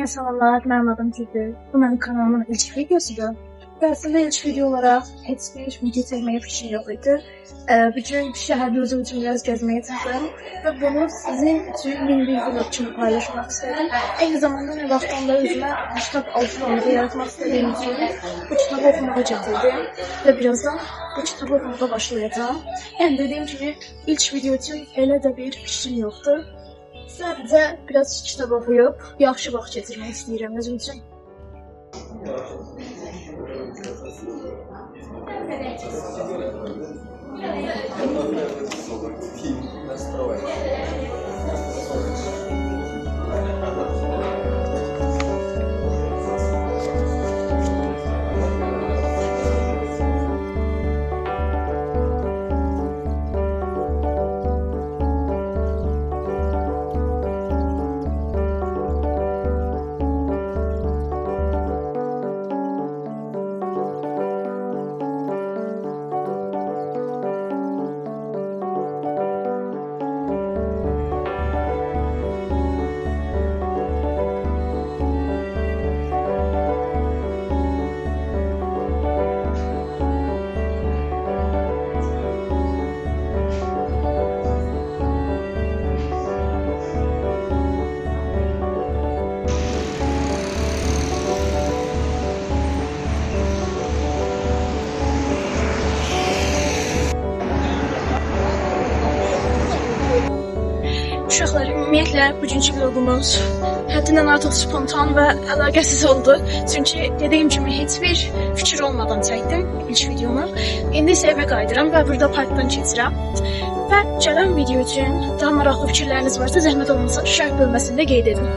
Hamıya salamlar, mənim adım Gülbül. Bu mənim kanalımın ilk videosudur. Və əslində ilk video olaraq heç bir video çəkməyə fikrim yox idi. Bugün şəhərdə özüm üçün biraz gəzməyə çıxdım və bunu sizin üçün yeni bir vlog kimi paylaşmaq istedim. Eyni zamanda nə vaxtında özümə kitab alışverişi yaratmaq istədiyim üçün bu kitabı oxumağa gətirdim və birazdan bu kitabı oxumaya başlayacağım. Yəni dediyim kimi ilk video üçün elə də bir fikrim yoxdur. Sadəcə biraz kitab oxuyub yaxşı vaxt keçirmək istəyirəm özüm üçün. Uşaqlar, ümumiyyətlə bugünkü vlogumuz həddindən artıq spontan və əlaqəsiz oldu. Çünki dediyim kimi heç bir fikir olmadan çəkdim ilk videomu. İndi isə evə qayıdıram və burada parkdan keçirəm. Və gələn video üçün daha maraqlı fikirləriniz varsa zəhmət olmasa şərh bölməsində qeyd edin.